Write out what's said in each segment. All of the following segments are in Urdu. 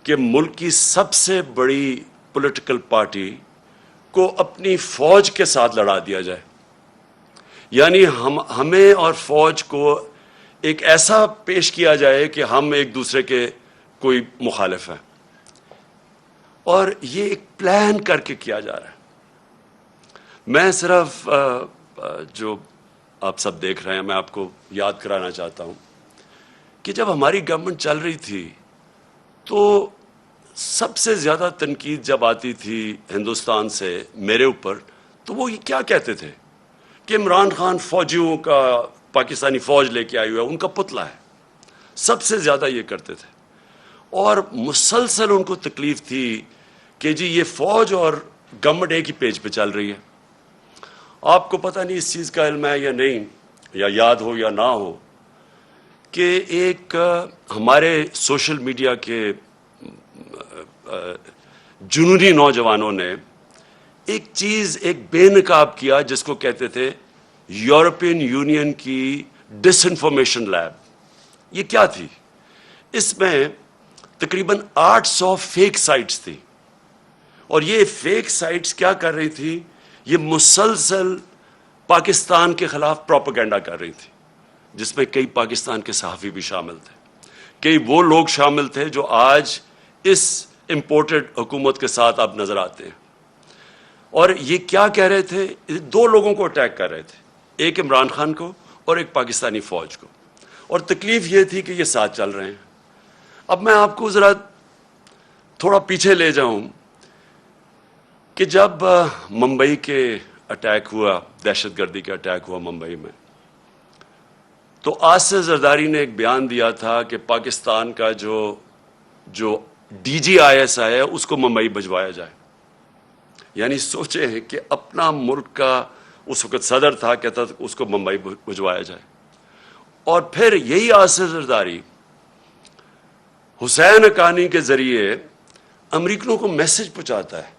کہ ملک کی سب سے بڑی پولیٹیکل پارٹی کو اپنی فوج کے ساتھ لڑا دیا جائے. یعنی ہمیں اور فوج کو ایک ایسا پیش کیا جائے کہ ہم ایک دوسرے کے کوئی مخالف ہیں, اور یہ ایک پلان کر کے کیا جا رہا ہے. میں صرف جو آپ سب دیکھ رہے ہیں, میں آپ کو یاد کرانا چاہتا ہوں کہ جب ہماری گورنمنٹ چل رہی تھی تو سب سے زیادہ تنقید جب آتی تھی ہندوستان سے میرے اوپر, تو وہ یہ کیا کہتے تھے کہ عمران خان فوجیوں کا, پاکستانی فوج لے کے آئی ہوا ہے, ان کا پتلا ہے. سب سے زیادہ یہ کرتے تھے, اور مسلسل ان کو تکلیف تھی کہ جی یہ فوج اور گورنمنٹ ایک ہی پیج پہ چل رہی ہے. آپ کو پتہ نہیں اس چیز کا علم ہے یا نہیں, یا یاد ہو یا نہ ہو, کہ ایک ہمارے سوشل میڈیا کے جنونی نوجوانوں نے ایک چیز, ایک بے نقاب کیا جس کو کہتے تھے یورپین یونین کی ڈس انفارمیشن لیب. یہ کیا تھی؟ اس میں تقریباً 800 فیک سائٹس تھی, اور یہ فیک سائٹس کیا کر رہی تھی؟ یہ مسلسل پاکستان کے خلاف پروپیگنڈا کر رہی تھی, جس میں کئی پاکستان کے صحافی بھی شامل تھے, کئی وہ لوگ شامل تھے جو آج اس امپورٹڈ حکومت کے ساتھ آپ نظر آتے ہیں. اور یہ کیا کہہ رہے تھے؟ دو لوگوں کو اٹیک کر رہے تھے, ایک عمران خان کو اور ایک پاکستانی فوج کو, اور تکلیف یہ تھی کہ یہ ساتھ چل رہے ہیں. اب میں آپ کو ذرا تھوڑا پیچھے لے جاؤں کہ جب ممبئی کے اٹیک ہوا, دہشت گردی کا اٹیک ہوا ممبئی میں, تو آصف زرداری نے ایک بیان دیا تھا کہ پاکستان کا جو D G I S I ہے اس کو ممبئی بھجوایا جائے. یعنی سوچیں کہ اپنا ملک کا اس وقت صدر تھا, کہتا تھا اس کو ممبئی بھجوایا جائے. اور پھر یہی آصف زرداری حسین حقانی کے ذریعے امریکنوں کو میسج پہنچاتا ہے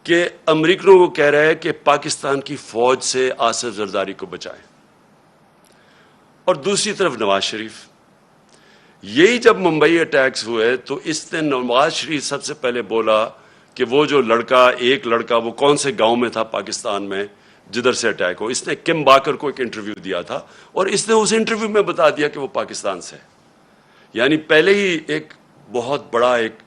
کہ امریکنوں کو کہہ رہا ہے کہ پاکستان کی فوج سے آصف زرداری کو بچائیں. اور دوسری طرف نواز شریف, یہی جب ممبئی اٹیکس ہوئے تو اس نے نواز شریف سب سے پہلے بولا کہ وہ جو ایک لڑکا وہ کون سے گاؤں میں تھا پاکستان میں جدھر سے اٹیک ہو. اس نے کم باکر کو ایک انٹرویو دیا تھا, اور اس نے اس انٹرویو میں بتا دیا کہ وہ پاکستان سے. یعنی پہلے ہی ایک بہت بڑا ایک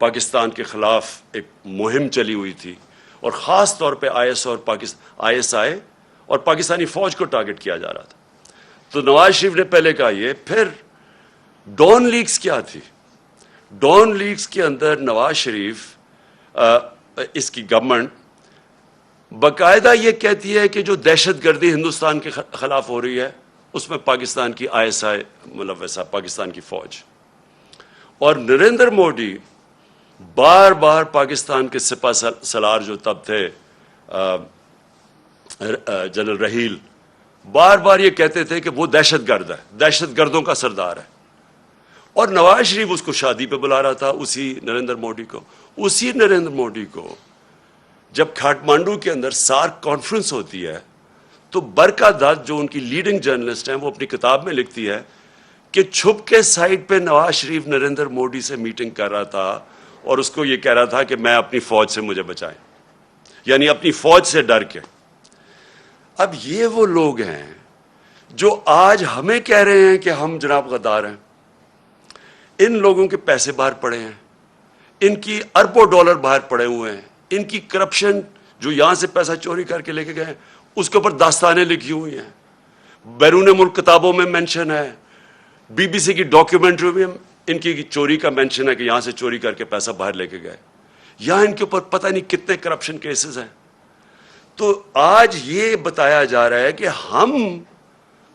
پاکستان کے خلاف ایک مہم چلی ہوئی تھی, اور خاص طور پہ آئی ایس آئی اور پاکستانی فوج کو ٹارگٹ کیا جا رہا تھا. تو نواز شریف نے پہلے کہا یہ. پھر ڈون لیکس کیا تھی؟ ڈون لیکس کے اندر نواز شریف, اس کی گورنمنٹ باقاعدہ یہ کہتی ہے کہ جو دہشت گردی ہندوستان کے خلاف ہو رہی ہے اس میں پاکستان کی آئی ایس آئی ملوث ہے, پاکستان کی فوج. اور نریندر مودی بار بار پاکستان کے سپہ سالار جو تب تھے جنرل رحیل, بار بار یہ کہتے تھے کہ وہ دہشت گرد ہے, دہشت گردوں کا سردار ہے. اور نواز شریف اس کو شادی پہ بلا رہا تھا, اسی نریندر مودی کو. اسی نریندر مودی کو جب کھاٹمانڈو کے اندر سارک کانفرنس ہوتی ہے تو برکا دت جو ان کی لیڈنگ جرنلسٹ ہیں وہ اپنی کتاب میں لکھتی ہے کہ چھپ کے سائٹ پہ نواز شریف نریندر مودی سے میٹنگ کر رہا تھا, اور اس کو یہ کہہ رہا تھا کہ میں اپنی فوج سے مجھے بچائیں, یعنی اپنی فوج سے ڈر کے. اب یہ وہ لوگ ہیں جو آج ہمیں کہہ رہے ہیں کہ ہم جناب غدار ہیں. ان لوگوں کے پیسے باہر پڑے ہیں, ان کی اربوں ڈالر باہر پڑے ہوئے ہیں, ان کی کرپشن جو یہاں سے پیسہ چوری کر کے لے کے گئے اس کے اوپر داستانیں لکھی ہوئی ہیں, بیرون ملک کتابوں میں مینشن ہے, بی بی سی کی ڈاکیومنٹری میں ان کی چوری کا مینشن ہے کہ یہاں سے چوری کر کے پیسہ باہر لے کے گئے. یہاں ان کے اوپر پتہ نہیں کتنے کرپشن کیسز ہیں. تو آج یہ بتایا جا رہا ہے کہ ہم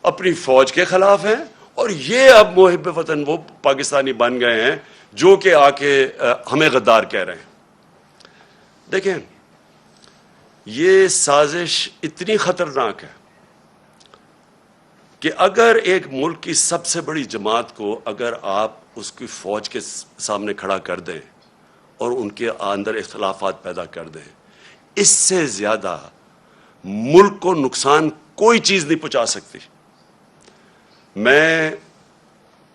اپنی فوج کے خلاف ہیں, اور یہ اب محب وطن وہ پاکستانی بن گئے ہیں جو کہ آ کے ہمیں غدار کہہ رہے ہیں. دیکھیں, یہ سازش اتنی خطرناک ہے کہ اگر ایک ملک کی سب سے بڑی جماعت کو اگر آپ اس کی فوج کے سامنے کھڑا کر دیں اور ان کے اندر اختلافات پیدا کر دیں, اس سے زیادہ ملک کو نقصان کوئی چیز نہیں پہنچا سکتی. میں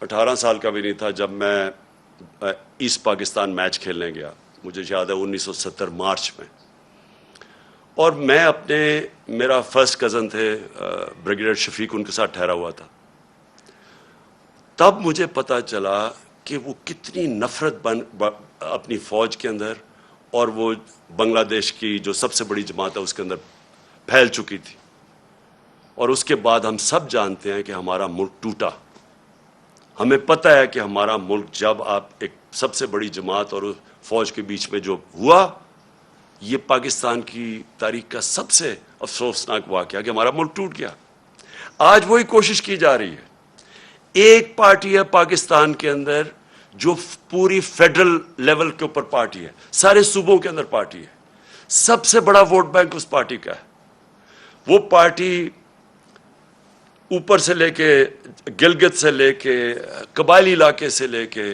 18 سال کا بھی نہیں تھا جب میں ایسٹ پاکستان میچ کھیلنے گیا، مجھے یاد ہے 1970 مارچ میں، اور میں میرا فرسٹ کزن تھے بریگیڈیئر شفیق، ان کے ساتھ ٹھہرا ہوا تھا. تب مجھے پتا چلا کہ وہ کتنی نفرت اپنی فوج کے اندر اور وہ بنگلہ دیش کی جو سب سے بڑی جماعت ہے اس کے اندر پھیل چکی تھی. اور اس کے بعد ہم سب جانتے ہیں کہ ہمارا ملک ٹوٹا. ہمیں پتہ ہے کہ ہمارا ملک جب آپ ایک سب سے بڑی جماعت اور فوج کے بیچ میں جو ہوا، یہ پاکستان کی تاریخ کا سب سے افسوسناک واقعہ کہ ہمارا ملک ٹوٹ گیا. آج وہی کوشش کی جا رہی ہے. ایک پارٹی ہے پاکستان کے اندر جو پوری فیڈرل لیول کے اوپر پارٹی ہے، سارے صوبوں کے اندر پارٹی ہے، سب سے بڑا ووٹ بینک اس پارٹی کا ہے. وہ پارٹی اوپر سے لے کے گلگت سے لے کے قبائلی علاقے سے لے کے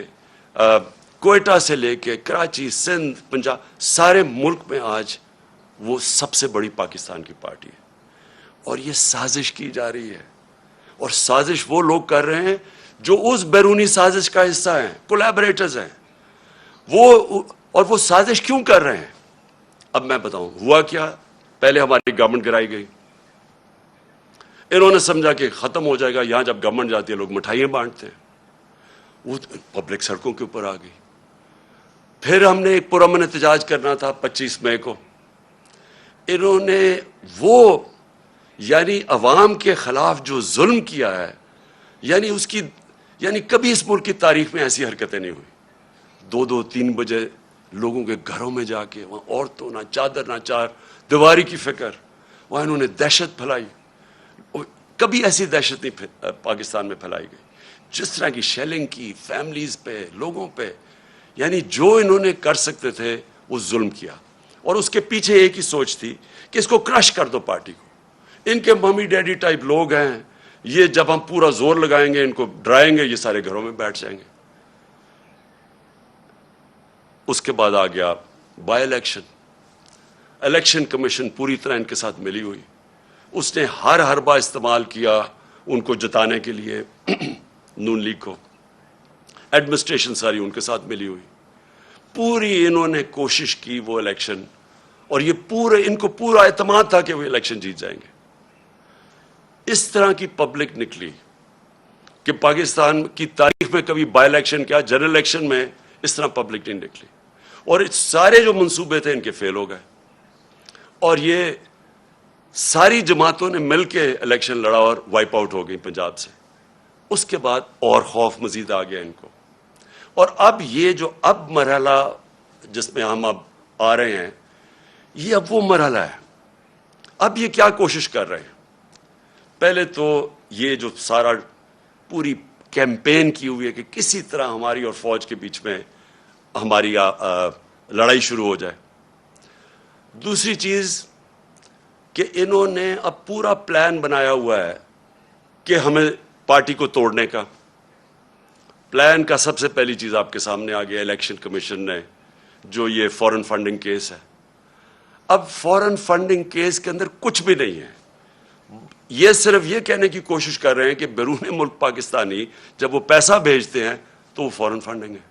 کوئٹہ سے لے کے کراچی، سندھ، پنجاب، سارے ملک میں آج وہ سب سے بڑی پاکستان کی پارٹی ہے. اور یہ سازش کی جا رہی ہے، اور سازش وہ لوگ کر رہے ہیں جو اس بیرونی سازش کا حصہ ہیں، کولیبریٹرز ہیں اور وہ سازش کیوں کر رہے ہیں؟ اب میں بتاؤں ہوا کیا. پہلے ہماری گورنمنٹ گرائی گئی، انہوں نے سمجھا کہ ختم ہو جائے گا. یہاں جب گورنمنٹ جاتی ہے لوگ مٹھائیاں بانٹتے ہیں، وہ پبلک سڑکوں کے اوپر آ گئی. پھر ہم نے ایک پرامن احتجاج کرنا تھا 25 مئی کو. انہوں نے وہ یعنی عوام کے خلاف جو ظلم کیا ہے، یعنی کبھی اس ملک کی تاریخ میں ایسی حرکتیں نہیں ہوئی. 2-2, 3 بجے لوگوں کے گھروں میں جا کے وہاں عورتوں نہ چادر نہ چار دیواری کی فکر، وہاں انہوں نے دہشت پھیلائی. کبھی ایسی دہشت نہیں پاکستان میں پھیلائی گئی. جس طرح کی شیلنگ کی فیملیز پہ، لوگوں پہ، یعنی جو انہوں نے کر سکتے تھے وہ ظلم کیا. اور اس کے پیچھے ایک ہی سوچ تھی کہ اس کو کرش کر دو پارٹی کو. ان کے ممی ڈیڈی ٹائپ لوگ ہیں، یہ جب ہم پورا زور لگائیں گے، ان کو ڈرائیں گے، یہ سارے گھروں میں بیٹھ جائیں گے. اس کے بعد آ گیا بائی الیکشن کمیشن پوری طرح ان کے ساتھ ملی ہوئی. اس نے ہر حربہ استعمال کیا ان کو جتانے کے لیے نون لیگ کو. ایڈمنسٹریشن ساری ان کے ساتھ ملی ہوئی. پوری انہوں نے کوشش کی وہ الیکشن، اور ان کو پورا اعتماد تھا کہ وہ الیکشن جیت جائیں گے. اس طرح کی پبلک نکلی کہ پاکستان کی تاریخ میں کبھی بائی الیکشن کیا، جنرل الیکشن میں اس طرح پبلک نہیں نکلی. اور سارے جو منصوبے تھے ان کے فیل ہو گئے، اور یہ ساری جماعتوں نے مل کے الیکشن لڑا اور وائپ آؤٹ ہو گئی پنجاب سے. اس کے بعد اور خوف مزید آ گیا ان کو. اور اب یہ جو مرحلہ جس میں ہم اب آ رہے ہیں، یہ اب وہ مرحلہ ہے. اب یہ کیا کوشش کر رہے ہیں؟ پہلے تو یہ جو سارا پوری کیمپین کی ہوئی ہے کہ کسی طرح ہماری اور فوج کے بیچ میں ہماری لڑائی شروع ہو جائے. دوسری چیز کہ انہوں نے اب پورا پلان بنایا ہوا ہے کہ ہمیں پارٹی کو توڑنے کا. پلان کا سب سے پہلی چیز آپ کے سامنے آ گیا الیکشن کمیشن نے، جو یہ فورن فنڈنگ کیس ہے. اب فورن فنڈنگ کیس کے اندر کچھ بھی نہیں ہے. یہ صرف یہ کہنے کی کوشش کر رہے ہیں کہ بیرون ملک پاکستانی جب وہ پیسہ بھیجتے ہیں تو وہ فورن فنڈنگ ہے.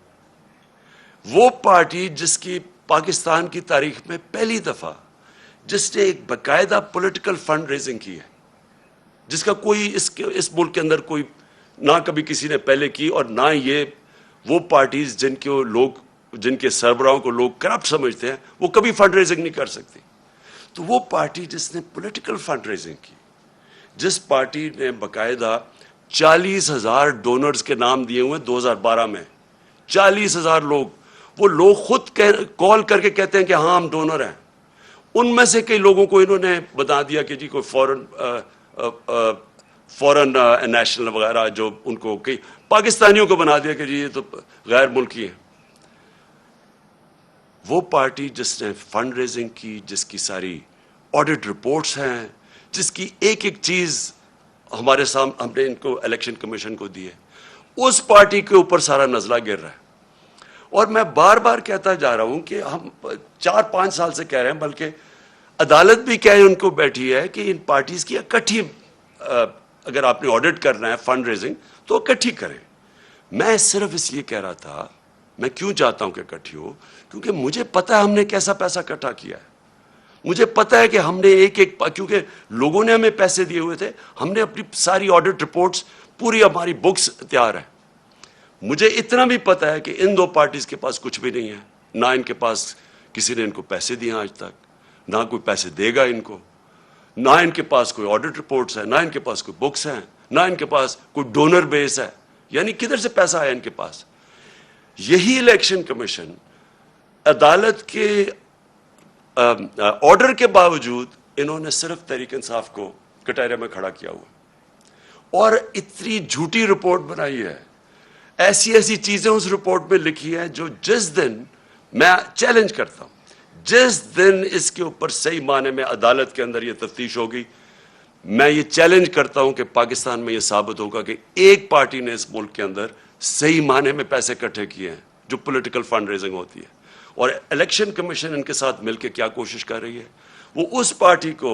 وہ پارٹی جس کی پاکستان کی تاریخ میں پہلی دفعہ جس نے ایک باقاعدہ پولیٹیکل فنڈ ریزنگ کی ہے، جس کا کوئی اس ملک کے اندر کوئی نہ کبھی کسی نے پہلے کی، اور نہ یہ وہ پارٹیز جن کے سربراہوں کو لوگ کرپٹ سمجھتے ہیں وہ کبھی فنڈ ریزنگ نہیں کر سکتی. تو وہ پارٹی جس نے پولیٹیکل فنڈ ریزنگ کی، جس پارٹی نے باقاعدہ 40,000 ڈونرز کے نام دیے ہوئے 2012 میں، 40,000 لوگ، وہ لوگ خود کال کر کے کہتے ہیں کہ ہاں ہم ڈونر ہیں. ان میں سے کئی لوگوں کو انہوں نے بتا دیا کہ جی کوئی فورن نیشنل وغیرہ، جو ان کو کئی پاکستانیوں کو بنا دیا کہ جی یہ تو غیر ملکی ہیں. وہ پارٹی جس نے فنڈ ریزنگ کی، جس کی ساری آڈٹ رپورٹس ہیں، جس کی ایک ایک چیز ہمارے سامنے ہم نے ان کو الیکشن کمیشن کو دی ہے، اس پارٹی کے اوپر سارا نزلہ گر رہا ہے. اور میں بار بار کہتا جا رہا ہوں کہ ہم 4-5 سال سے کہہ رہے ہیں، بلکہ عدالت بھی ان کو بیٹھی ہے کہ ان پارٹیز کی اکٹھی، اگر آپ نے آڈٹ کرنا ہے فنڈ ریزنگ تو اکٹھی کریں. میں صرف اس لیے کہہ رہا تھا میں کیوں چاہتا ہوں کہ اکٹھی ہو؟ کیونکہ مجھے پتا ہے ہم نے کیسا پیسہ اکٹھا کیا ہے. مجھے پتا ہے کہ ہم نے ایک کیونکہ لوگوں نے ہمیں پیسے دیے ہوئے تھے, ہم نے اپنی ساری آڈٹ رپورٹس, پوری ہماری بکس تیار ہے. مجھے اتنا بھی پتا ہے کہ ان دو پارٹیز کے پاس کچھ بھی نہیں ہے, نہ ان کے پاس کسی نے ان کو پیسے دیے آج تک, نہ کوئی پیسے دے گا ان کو, نہ ان کے پاس کوئی آڈٹ رپورٹس ہیں, نہ ان کے پاس کوئی بکس ہیں, نہ ان کے پاس کوئی ڈونر بیس ہے. یعنی کدھر سے پیسہ آیا ان کے پاس؟ یہی الیکشن کمیشن عدالت کے آرڈر کے باوجود انہوں نے صرف تحریک انصاف کو کٹہرے میں کھڑا کیا ہوا اور اتنی جھوٹی رپورٹ بنائی ہے, ایسی ایسی چیزیں اس رپورٹ میں لکھی ہیں جو جس دن میں چیلنج کرتا ہوں, جس دن اس کے اوپر صحیح معنی میں عدالت کے اندر یہ تفتیش ہوگی, میں یہ چیلنج کرتا ہوں کہ پاکستان میں یہ ثابت ہوگا کہ ایک پارٹی نے اس ملک کے اندر صحیح معنی میں پیسے اکٹھے کیے ہیں جو پولیٹیکل فنڈ ریزنگ ہوتی ہے. اور الیکشن کمیشن ان کے ساتھ مل کے کیا کوشش کر رہی ہے, وہ اس پارٹی کو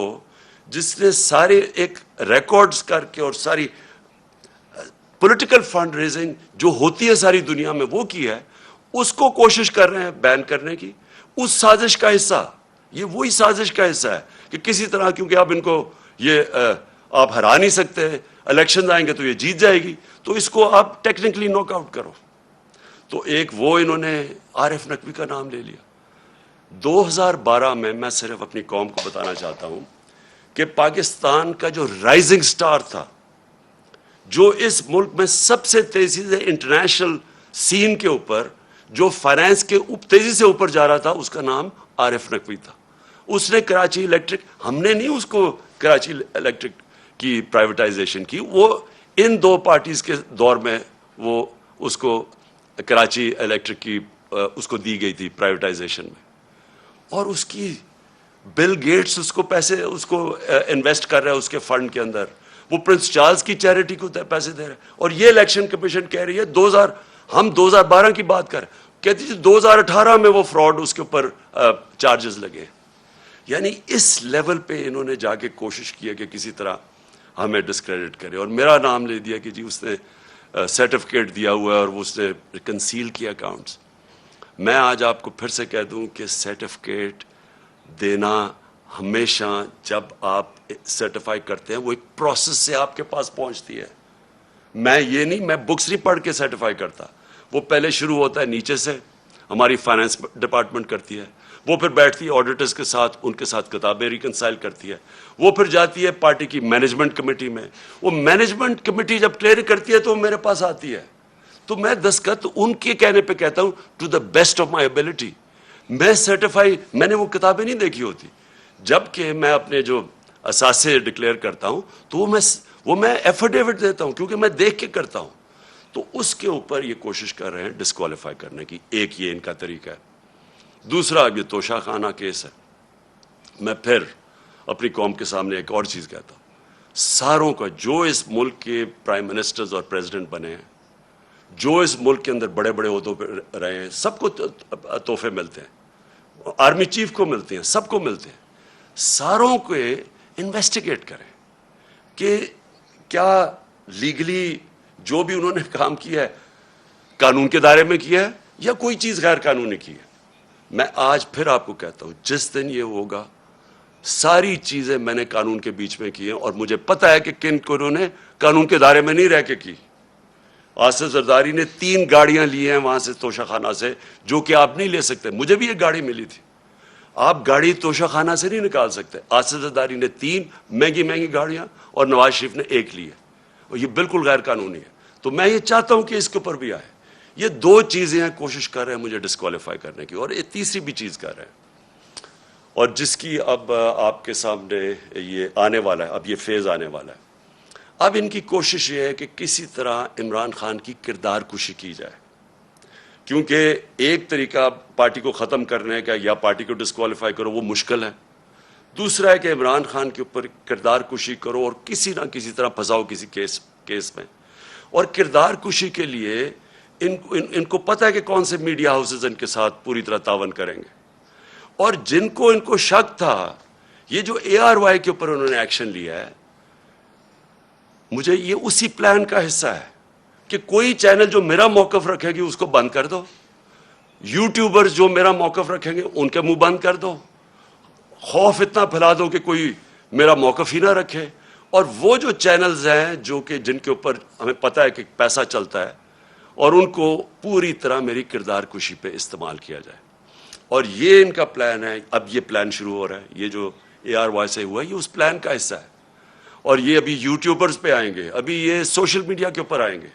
جس نے سارے ایک ریکارڈز کر کے اور ساری پولیٹیکل فنڈ ریزنگ جو ہوتی ہے ساری دنیا میں وہ کی ہے, اس کو کوشش کر رہے ہیں بین کرنے کی. اس سازش کا حصہ, یہ وہی سازش کا حصہ ہے کہ کسی طرح, کیونکہ اب ان کو یہ آپ ہرا نہیں سکتے, الیکشن آئیں گے تو یہ جیت جائے گی, تو اس کو آپ ٹیکنیکلی ناک آؤٹ کرو. تو ایک وہ انہوں نے عارف نقوی کا نام لے لیا. 2012 میں صرف اپنی قوم کو بتانا چاہتا ہوں کہ پاکستان کا جو رائزنگ سٹار تھا, جو اس ملک میں سب سے تیزی سے انٹرنیشنل سین کے اوپر جو فائنینس کے تیزی سے اوپر جا رہا تھا, اس کا نام عارف نقوی تھا. اس نے کراچی الیکٹرک, ہم نے نہیں اس کو کراچی الیکٹرک کی پرائیویٹائزیشن کی, وہ ان دو پارٹیز کے دور میں وہ اس کو کراچی الیکٹرک کی اس کو دی گئی تھی پرائیویٹائزیشن میں, اور اس کی بل گیٹس اس کو پیسے اس کو انویسٹ کر رہا ہے اس کے فنڈ کے اندر, وہ پرنس چارلز کی چیریٹی کو پیسے دے رہا ہے. اور یہ الیکشن کمیشن کہہ رہی ہے ہم 2012 کی بات کر, کہتی تھی 2018 میں وہ فراڈ اس کے اوپر چارجز لگے. یعنی اس لیول پہ انہوں نے جا کے کوشش کی ہے کہ کسی طرح ہمیں ڈسکریڈٹ کرے, اور میرا نام لے دیا کہ جی اس نے سرٹیفکیٹ دیا ہوا ہے اور وہ اس نے کنسیل کیا اکاؤنٹس. میں آج آپ کو پھر سے کہہ دوں کہ سرٹیفکیٹ دینا ہمیشہ, جب آپ سرٹیفائی کرتے ہیں, وہ ایک پروسیس سے آپ کے پاس پہنچتی ہے. میں یہ نہیں, میں بکس نہیں پڑھ کے سرٹیفائی کرتا, وہ پہلے شروع ہوتا ہے نیچے سے, ہماری فائنینس ڈپارٹمنٹ کرتی ہے, وہ پھر بیٹھتی ہے آڈیٹرز کے ساتھ, ان کے ساتھ کتابیں ریکنسائل کرتی ہے, وہ پھر جاتی ہے پارٹی کی مینجمنٹ کمیٹی میں, وہ مینجمنٹ کمیٹی جب کلیئر کرتی ہے تو میرے پاس آتی ہے, تو میں دستخط ان کے کہنے پہ کہتا ہوں to the best of my ability. میں سرٹیفائی, میں نے وہ کتابیں نہیں دیکھی ہوتی, جبکہ میں اپنے جو اثاثے ڈکلیئر کرتا ہوں تو وہ میں ایفیڈیوٹ دیتا ہوں کیونکہ میں دیکھ کے کرتا ہوں. تو اس کے اوپر یہ کوشش کر رہے ہیں ڈسکوالیفائی کرنے کی. ایک یہ ان کا طریقہ ہے. دوسرا اب یہ توشہ خانہ کیس ہے. میں پھر اپنی قوم کے سامنے ایک اور چیز کہتا ہوں, ساروں کا جو اس ملک کے پرائم منسٹرز اور پریزیڈنٹ بنے ہیں, جو اس ملک کے اندر بڑے بڑے عہدوں پہ رہے ہیں, سب کو تحفے ملتے ہیں, آرمی چیف کو ملتے ہیں, سب کو ملتے ہیں. ساروں کو انویسٹیگیٹ کریں کہ کیا لیگلی جو بھی انہوں نے کام کیا ہے قانون کے دائرے میں کیا ہے یا کوئی چیز غیر قانونی کی ہے. میں آج پھر آپ کو کہتا ہوں, جس دن یہ ہوگا, ساری چیزیں میں نے قانون کے بیچ میں کی ہیں, اور مجھے پتا ہے کہ کن کو انہوں نے قانون کے دائرے میں نہیں رہ کے کی. آصف زرداری نے 3 گاڑیاں لی ہیں وہاں سے توشہ خانہ سے, جو کہ آپ نہیں لے سکتے. مجھے بھی ایک گاڑی ملی تھی, آپ گاڑی توشہ خانہ سے نہیں نکال سکتے. آصف زرداری نے 3 مہنگی گاڑیاں اور نواز شریف نے 1 لی ہے, اور یہ بالکل غیر قانونی ہے. تو میں یہ چاہتا ہوں کہ اس کے اوپر بھی آئے. یہ 2 چیزیں ہیں کوشش کر رہے ہیں مجھے ڈسکوالیفائی کرنے کی, اور ایک تیسری بھی چیز کر رہے ہیں, اور جس کی اب آپ کے سامنے یہ آنے والا ہے, اب یہ فیز آنے والا ہے. اب ان کی کوشش یہ ہے کہ کسی طرح عمران خان کی کردار کشی کی جائے, کیونکہ ایک طریقہ پارٹی کو ختم کرنے کا یا پارٹی کو ڈسکوالیفائی کرو وہ مشکل ہے. دوسرا ہے کہ عمران خان کے اوپر کردار کشی کرو اور کسی نہ کسی طرح پھنساؤ کسی کیس میں. اور کردار کشی کے لیے ان کو پتہ ہے کہ کون سے میڈیا ہاؤسز ان کے ساتھ پوری طرح تعاون کریں گے, اور جن کو ان کو شک تھا, یہ جو ARY کے اوپر انہوں نے ایکشن لیا ہے, مجھے یہ اسی پلان کا حصہ ہے کہ کوئی چینل جو میرا موقف رکھے گی اس کو بند کر دو, یوٹیوبرز جو میرا موقف رکھیں گے ان کے منہ بند کر دو، خوف اتنا پھیلا دو کہ کوئی میرا موقف ہی نہ رکھے، اور وہ جو چینلز ہیں جو کہ جن کے اوپر ہمیں پتہ ہے کہ پیسہ چلتا ہے، اور ان کو پوری طرح میری کردار کشی پہ استعمال کیا جائے. اور یہ ان کا پلان ہے. اب یہ پلان شروع ہو رہا ہے، یہ جو ARY سے ہوا ہے یہ اس پلان کا حصہ ہے. اور یہ ابھی یوٹیوبرز پہ آئیں گے، ابھی یہ سوشل میڈیا کے اوپر آئیں گے،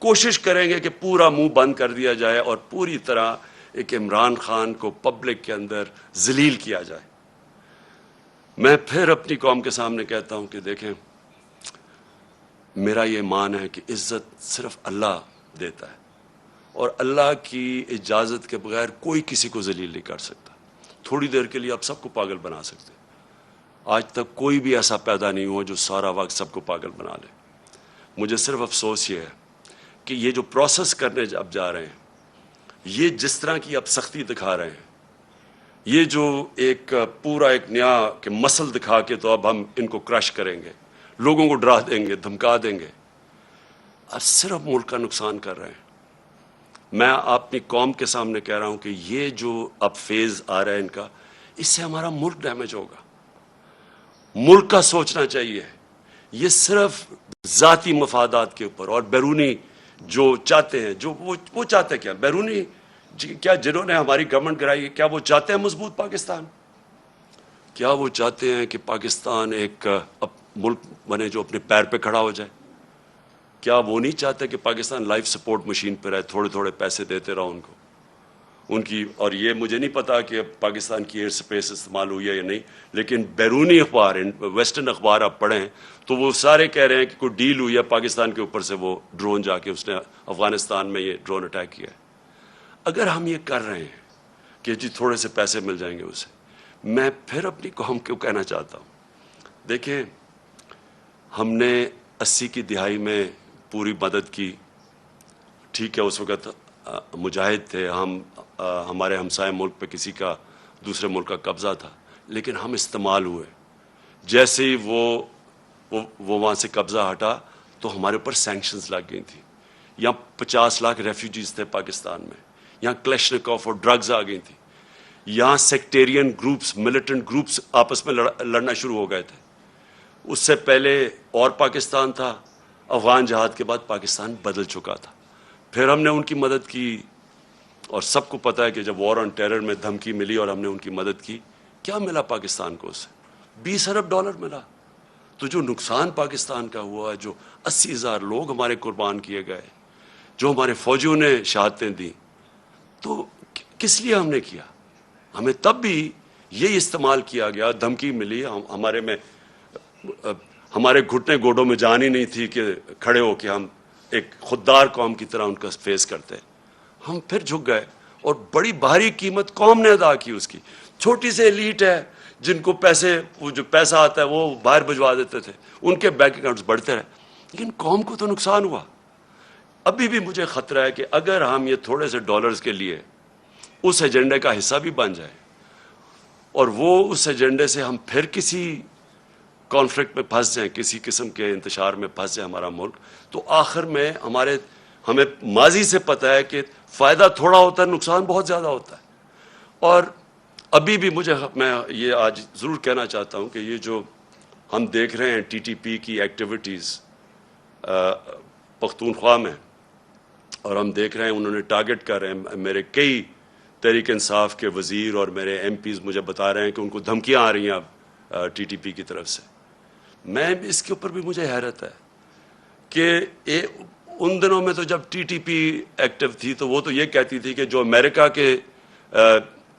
کوشش کریں گے کہ پورا منہ بند کر دیا جائے اور پوری طرح ایک عمران خان کو پبلک کے اندر ذلیل کیا جائے. میں پھر اپنی قوم کے سامنے کہتا ہوں کہ دیکھیں، میرا یہ ایمان ہے کہ عزت صرف اللہ دیتا ہے، اور اللہ کی اجازت کے بغیر کوئی کسی کو ذلیل نہیں کر سکتا. تھوڑی دیر کے لیے آپ سب کو پاگل بنا سکتے ہیں. آج تک کوئی بھی ایسا پیدا نہیں ہوا جو سارا وقت سب کو پاگل بنا لے. مجھے صرف افسوس یہ ہے کہ یہ جو پروسیس کرنے اب جا رہے ہیں، یہ جس طرح کی اب سختی دکھا رہے ہیں، یہ جو ایک پورا ایک نیا کہ مسل دکھا کے تو اب ہم ان کو کرش کریں گے، لوگوں کو ڈرا دیں گے، دھمکا دیں گے، اب صرف ملک کا نقصان کر رہے ہیں. میں اپنی قوم کے سامنے کہہ رہا ہوں کہ یہ جو اب فیز آ رہا ہے ان کا، اس سے ہمارا ملک ڈیمیج ہوگا. ملک کا سوچنا چاہیے. یہ صرف ذاتی مفادات کے اوپر اور بیرونی جو چاہتے ہیں، جو وہ چاہتے ہیں کیا بیرونی کیا جنہوں نے ہماری گورنمنٹ گرائی، کیا وہ چاہتے ہیں مضبوط پاکستان؟ کیا وہ چاہتے ہیں کہ پاکستان ایک ملک بنے جو اپنے پیر پہ کھڑا ہو جائے؟ کیا وہ نہیں چاہتے کہ پاکستان لائف سپورٹ مشین پہ رہے، تھوڑے تھوڑے پیسے دیتے رہو ان کو، ان کی؟ اور یہ مجھے نہیں پتا کہ پاکستان کی ایئر سپیس استعمال ہوئی ہے یا نہیں، لیکن بیرونی اخبار، ویسٹرن اخبار آپ پڑھیں تو وہ سارے کہہ رہے ہیں کہ کوئی ڈیل ہوئی ہے پاکستان کے اوپر سے، وہ ڈرون جا کے اس نے افغانستان میں یہ ڈرون اٹیک کیا ہے. اگر ہم یہ کر رہے ہیں کہ جی تھوڑے سے پیسے مل جائیں گے اسے، میں پھر اپنی قوم کو کہنا چاہتا ہوں، دیکھیں ہم نے 80 کی دہائی میں پوری مدد کی، ٹھیک ہے اس وقت مجاہد تھے ہم، ہمارے ہمسائے ملک پہ کسی کا دوسرے ملک کا قبضہ تھا، لیکن ہم استعمال ہوئے. جیسے ہی وہ وہاں سے قبضہ ہٹا تو ہمارے اوپر سینکشنز لگ گئی تھیں. یہاں 50 لاکھ ریفیوجیز تھے پاکستان میں، یہاں کلیشنکوف اور ڈرگز آ گئی تھیں، یہاں سیکٹیرین گروپس، ملیٹنٹ گروپس آپس میں لڑنا شروع ہو گئے تھے. اس سے پہلے اور پاکستان تھا، افغان جہاد کے بعد پاکستان بدل چکا تھا. پھر ہم نے ان کی مدد کی، اور سب کو پتا ہے کہ جب وار آن ٹیرر میں دھمکی ملی اور ہم نے ان کی مدد کی، کیا ملا پاکستان کو؟ اس سے $20 ارب ملا. تو جو نقصان پاکستان کا ہوا، جو 80,000 لوگ ہمارے قربان کیے گئے، جو ہمارے فوجیوں نے شہادتیں دیں، تو کس لیے ہم نے کیا؟ ہمیں تب بھی یہی استعمال کیا گیا، دھمکی ملی، ہمارے میں ہمارے گھٹنے گوڑوں میں جان ہی نہیں تھی کہ کھڑے ہو کے ہم ایک خوددار قوم کی طرح ان کا فیس کرتے. ہم پھر جھک گئے اور بڑی بھاری قیمت قوم نے ادا کی اس کی. چھوٹی سے ایلیٹ ہے جن کو پیسے، وہ جو پیسہ آتا ہے وہ باہر بھجوا دیتے تھے، ان کے بینک اکاؤنٹس بڑھتے رہے، لیکن قوم کو تو نقصان ہوا. ابھی بھی مجھے خطرہ ہے کہ اگر ہم یہ تھوڑے سے ڈالرز کے لیے اس ایجنڈے کا حصہ بھی بن جائے، اور وہ اس ایجنڈے سے ہم پھر کسی کانفلکٹ میں پھنس جائیں، کسی قسم کے انتشار میں پھنس جائے ہمارا ملک، تو آخر میں ہمیں ماضی سے پتہ ہے کہ فائدہ تھوڑا ہوتا ہے، نقصان بہت زیادہ ہوتا ہے. اور ابھی بھی میں یہ آج ضرور کہنا چاہتا ہوں کہ یہ جو ہم دیکھ رہے ہیں TTP کی ایکٹیویٹیز پختونخوا میں، اور ہم دیکھ رہے ہیں انہوں نے ٹارگٹ کر رہے ہیں، میرے کئی تحریک انصاف کے وزیر اور میرے MPs مجھے بتا رہے ہیں کہ ان کو دھمکیاں آ رہی ہیں اب TTP کی طرف سے. میں اس کے اوپر بھی مجھے حیرت ہے کہ ان دنوں میں تو جب TTP ایکٹیو تھی تو وہ تو یہ کہتی تھی کہ جو امریکہ کے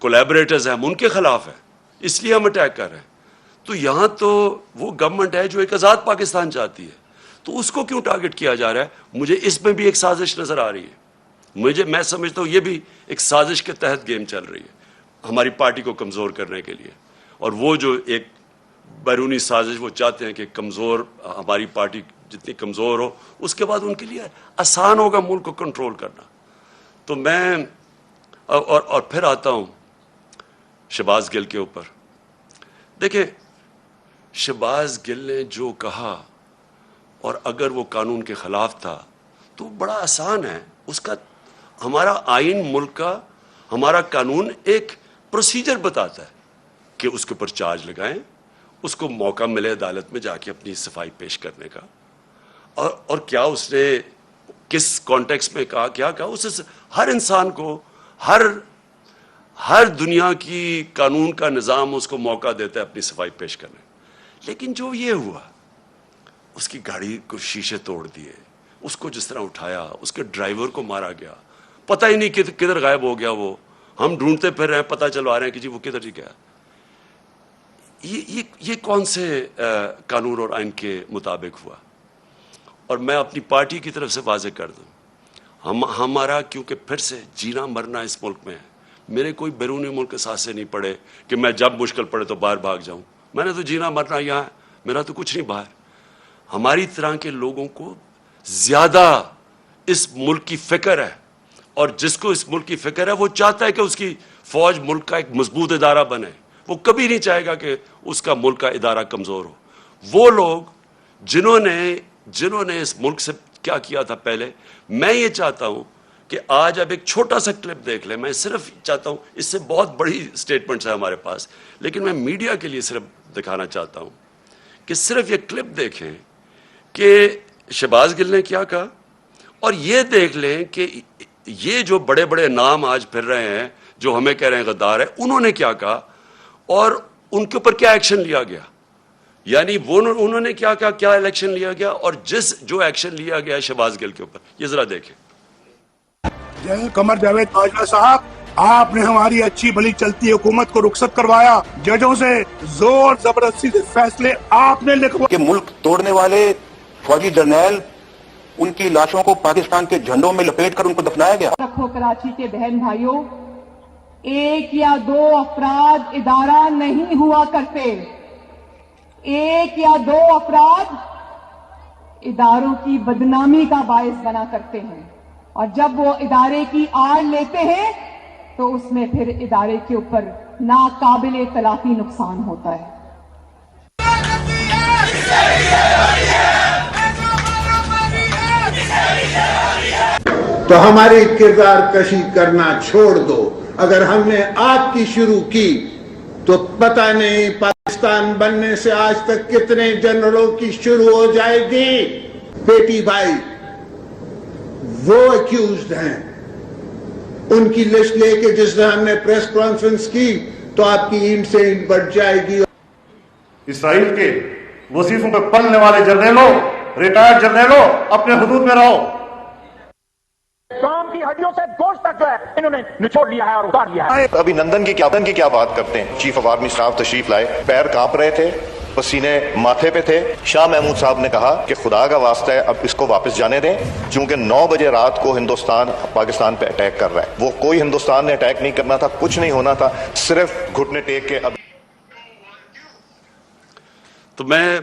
کولیبریٹرز ہیں ہم ان کے خلاف ہیں، اس لیے ہم اٹیک کر رہے ہیں. تو یہاں تو وہ گورنمنٹ ہے جو ایک آزاد پاکستان چاہتی ہے، تو اس کو کیوں ٹارگٹ کیا جا رہا ہے؟ مجھے اس میں بھی ایک سازش نظر آ رہی ہے. میں سمجھتا ہوں یہ بھی ایک سازش کے تحت گیم چل رہی ہے ہماری پارٹی کو کمزور کرنے کے لیے. اور وہ جو ایک بیرونی سازش وہ چاہتے ہیں کہ کمزور ہماری پارٹی جتنی کمزور ہو، اس کے بعد ان کے لیے آسان ہوگا ملک کو کنٹرول کرنا. تو میں اور پھر آتا ہوں شہباز گل کے اوپر. دیکھیں شہباز گل نے جو کہا، اور اگر وہ قانون کے خلاف تھا تو بڑا آسان ہے اس کا. ہمارا آئین ملک کا ہمارا قانون ایک پروسیجر بتاتا ہے کہ اس کے اوپر چارج لگائیں, اس کو موقع ملے عدالت میں جا کے اپنی صفائی پیش کرنے کا, اور کیا اس نے کس کانٹیکس میں کہا, کیا کہا, اس ہر انسان کو ہر دنیا کی قانون کا نظام اس کو موقع دیتا ہے اپنی صفائی پیش کرنے. لیکن جو یہ ہوا, اس کی گاڑی کو شیشے توڑ دیے, اس کو جس طرح اٹھایا, اس کے ڈرائیور کو مارا گیا, پتہ ہی نہیں کدھر غائب ہو گیا وہ, ہم ڈھونڈتے پھر رہے ہیں, پتہ چلوا رہے ہیں کہ جی وہ کدھر جی گیا. یہ کون سے قانون اور آئین کے مطابق ہوا؟ اور میں اپنی پارٹی کی طرف سے واضح کر دوں, ہمارا کیونکہ پھر سے جینا مرنا اس ملک میں ہے. میرے کوئی بیرونی ملک کے ساتھ سے نہیں پڑے کہ میں جب مشکل پڑے تو باہر بھاگ جاؤں. میں نے تو جینا مرنا یہاں ہے, میرا تو کچھ نہیں باہر. ہماری طرح کے لوگوں کو زیادہ اس ملک کی فکر ہے, اور جس کو اس ملک کی فکر ہے وہ چاہتا ہے کہ اس کی فوج ملک کا ایک مضبوط ادارہ بنے. وہ کبھی نہیں چاہے گا کہ اس کا ملک کا ادارہ کمزور ہو. وہ لوگ جنہوں نے اس ملک سے کیا کیا تھا پہلے, میں یہ چاہتا ہوں کہ آج اب ایک چھوٹا سا کلپ دیکھ لیں. میں صرف چاہتا ہوں, اس سے بہت بڑی سٹیٹمنٹس ہیں ہمارے پاس, لیکن میں میڈیا کے لیے صرف دکھانا چاہتا ہوں کہ صرف یہ کلپ دیکھیں کہ شہباز گل نے کیا کہا, اور یہ دیکھ لیں کہ یہ جو بڑے بڑے نام آج پھر رہے ہیں جو ہمیں کہہ رہے ہیں غدار ہے, انہوں نے کیا کہا اور ان کے اوپر کیا ایکشن لیا گیا. یعنی انہوں نے کیا کہا, کیا ایکشن لیا گیا, اور جو ایکشن لیا گیا شہباز گل کے اوپر, یہ ذرا دیکھیں. جنرل قمر جاوید باجوہ صاحب, آپ نے ہماری اچھی بھلی چلتی حکومت کو رخصت کروایا. ججوں سے زور زبردستی سے فیصلے آپ نے لکھوا کہ ملک توڑنے والے فوجی جرنیل, ان کی لاشوں کو پاکستان کے جھنڈوں میں لپیٹ کر ان کو دفنایا گیا. رکھو کراچی کے بہن بھائیوں, ایک یا دو افراد ادارہ نہیں ہوا کرتے. ایک یا دو افراد اداروں کی بدنامی کا باعث بنا کرتے ہیں, اور جب وہ ادارے کی آڑ لیتے ہیں تو اس میں پھر ادارے کے اوپر ناقابل تلافی نقصان ہوتا ہے. تو ہماری کردار کشی کرنا چھوڑ دو. اگر ہم نے آپ کی شروع کی تو پتہ نہیں پاکستان بننے سے آج تک کتنے جنرلوں کی شروع ہو جائے گی. بیٹی بھائی وہ ایکیوزڈ ہیں, ان کی لسٹ لے کے جس طرح ہم نے پریس کانفرنس کی تو آپ کی اینٹ سے اینٹ بڑھ جائے گی. اسرائیل کے وظیفوں پہ پلنے والے جرنیلوں, ریٹائرڈ جرنیلوں, اپنے حدود میں رہو. کام کی ہڈیوں سے گوشت تک جو ہے انہوں نے نچوڑ لیا ہے اور اتار لیا ہے. ابھی نندن کی کیا بات کرتے ہیں. چیف آف آرمی اسٹاف تشریف لائے, پیر کانپ رہے تھے, پسینے ماتھے پہ تھے. شاہ محمود صاحب نے کہا کہ خدا کا واسطہ ہے اب اس کو واپس جانے دیں, چونکہ 9 بجے رات کو ہندوستان پاکستان پہ اٹیک کر رہا ہے. وہ کوئی ہندوستان نے اٹیک نہیں کرنا تھا, کچھ نہیں ہونا تھا, صرف گھٹنے ٹیک کے. اب تو میں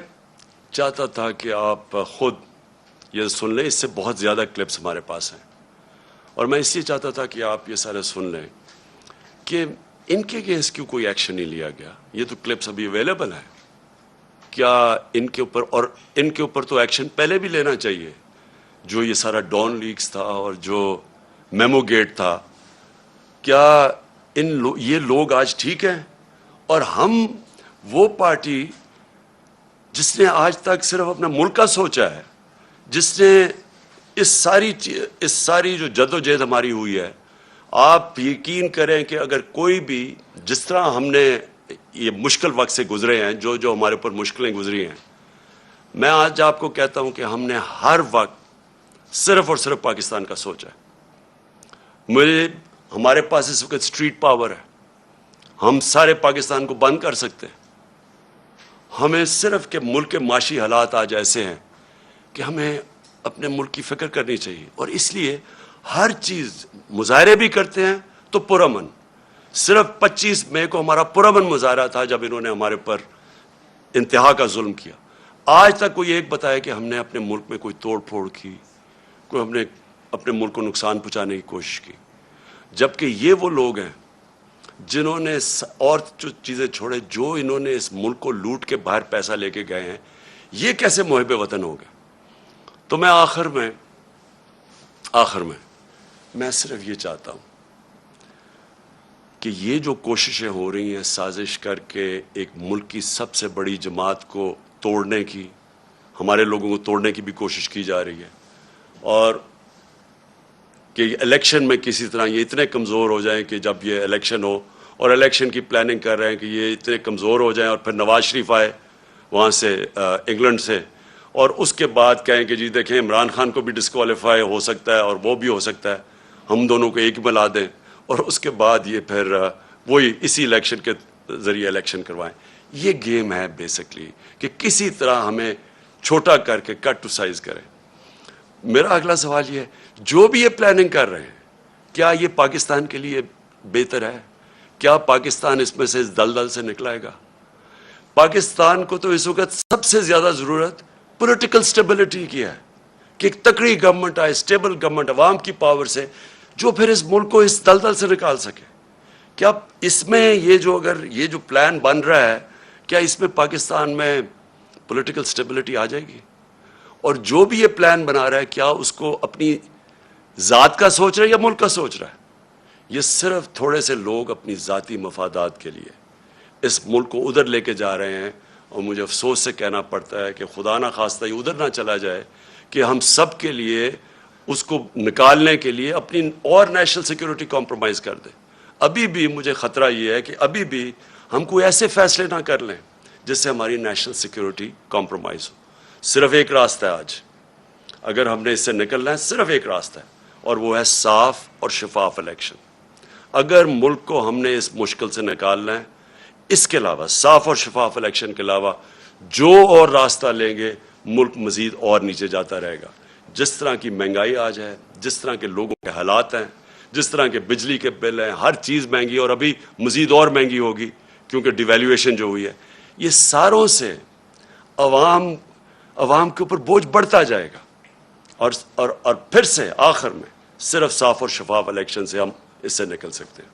چاہتا تھا کہ آپ خود یہ سن لیں, اس سے بہت زیادہ کلپس ہمارے پاس ہیں, اور میں اس لیے چاہتا تھا کہ آپ یہ سارے سن لیں کہ ان کے اگینسٹ کیوں کوئی ایکشن نہیں لیا گیا. یہ تو کلپس ابھی اویلیبل ہیں. کیا ان کے اوپر, اور ان کے اوپر تو ایکشن پہلے بھی لینا چاہیے. جو یہ سارا ڈان لیکس تھا اور جو میمو گیٹ تھا, کیا یہ لوگ آج ٹھیک ہیں؟ اور ہم وہ پارٹی جس نے آج تک صرف اپنا ملک کا سوچا ہے, جس نے اس ساری جو جد و جہد ہماری ہوئی ہے, آپ یقین کریں کہ اگر کوئی بھی, جس طرح ہم نے یہ مشکل وقت سے گزرے ہیں, جو ہمارے اوپر مشکلیں گزری ہیں, میں آج آپ کو کہتا ہوں کہ ہم نے ہر وقت صرف اور صرف پاکستان کا سوچا ہے. ہمارے پاس اس وقت اسٹریٹ پاور ہے, ہم سارے پاکستان کو بند کر سکتے ہیں. ہمیں صرف کہ ملک کے معاشی حالات آج ایسے ہیں کہ ہمیں اپنے ملک کی فکر کرنی چاہیے, اور اس لیے ہر چیز, مظاہرے بھی کرتے ہیں تو پرامن. صرف 25 مئی کو ہمارا پرامن مظاہرہ تھا جب انہوں نے ہمارے پر انتہا کا ظلم کیا. آج تک کوئی ایک بتایا کہ ہم نے اپنے ملک میں کوئی توڑ پھوڑ کی, کوئی ہم نے اپنے ملک کو نقصان پہنچانے کی کوشش کی. جبکہ یہ وہ لوگ ہیں جنہوں نے اور جو چیزیں چھوڑے, جو انہوں نے اس ملک کو لوٹ کے باہر پیسہ لے کے گئے ہیں, یہ کیسے محب وطن ہو گئے. تو میں آخر میں میں صرف یہ چاہتا ہوں کہ یہ جو کوششیں ہو رہی ہیں سازش کر کے ایک ملک کی سب سے بڑی جماعت کو توڑنے کی، ہمارے لوگوں کو توڑنے کی بھی کوشش کی جا رہی ہے، اور کہ الیکشن میں کسی طرح یہ اتنے کمزور ہو جائیں کہ جب یہ الیکشن ہو، اور الیکشن کی پلاننگ کر رہے ہیں کہ یہ اتنے کمزور ہو جائیں اور پھر نواز شریف آئے وہاں سے انگلینڈ سے، اور اس کے بعد کہیں کہ جی دیکھیں عمران خان کو بھی ڈسکوالیفائی ہو سکتا ہے اور وہ بھی ہو سکتا ہے، ہم دونوں کو ایک ملا دیں، اور اس کے بعد یہ پھر وہی اسی الیکشن کے ذریعے الیکشن کروائیں۔ یہ گیم ہے بیسکلی کہ کسی طرح ہمیں چھوٹا کر کے کٹ ٹو سائز کریں۔ میرا اگلا سوال یہ ہے، جو بھی یہ پلاننگ کر رہے ہیں کیا یہ پاکستان کے لیے بہتر ہے؟ کیا پاکستان اس میں سے اس دلدل سے نکلائے گا؟ پاکستان کو تو اس وقت سب سے زیادہ ضرورت پولیٹیکل سٹیبلٹی کی ہے، کہ ایک تکڑی گورنمنٹ آئے، سٹیبل گورنمنٹ عوام کی پاور سے، جو پھر اس ملک کو اس دلدل سے نکال سکے۔ کیا اس میں یہ جو پلان بن رہا ہے، کیا اس میں پاکستان میں پولیٹیکل سٹیبلٹی آ جائے گی؟ اور جو بھی یہ پلان بنا رہا ہے کیا اس کو اپنی ذات کا سوچ رہا ہے یا ملک کا سوچ رہا ہے؟ یہ صرف تھوڑے سے لوگ اپنی ذاتی مفادات کے لیے اس ملک کو ادھر لے کے جا رہے ہیں، اور مجھے افسوس سے کہنا پڑتا ہے کہ خدا نہ خواستہ یہ ادھر نہ چلا جائے کہ ہم سب کے لیے اس کو نکالنے کے لیے اپنی اور نیشنل سیکیورٹی کمپرومائز کر دیں۔ ابھی بھی مجھے خطرہ یہ ہے کہ ابھی بھی ہم کوئی ایسے فیصلے نہ کر لیں جس سے ہماری نیشنل سیکیورٹی کمپرومائز ہو۔ صرف ایک راستہ ہے آج، اگر ہم نے اس سے نکلنا ہے صرف ایک راستہ ہے، اور وہ ہے صاف اور شفاف الیکشن۔ اگر ملک کو ہم نے اس مشکل سے نکالنا ہے، اس کے علاوہ صاف اور شفاف الیکشن کے علاوہ جو اور راستہ لیں گے ملک مزید اور نیچے جاتا رہے گا۔ جس طرح کی مہنگائی آج ہے، جس طرح کے لوگوں کے حالات ہیں، جس طرح کے بجلی کے بل ہیں، ہر چیز مہنگی، اور ابھی مزید اور مہنگی ہوگی کیونکہ ڈیویلیویشن جو ہوئی ہے، یہ ساروں سے عوام کے اوپر بوجھ بڑھتا جائے گا، اور پھر سے آخر میں صرف صاف اور شفاف الیکشن سے ہم اس سے نکل سکتے ہیں۔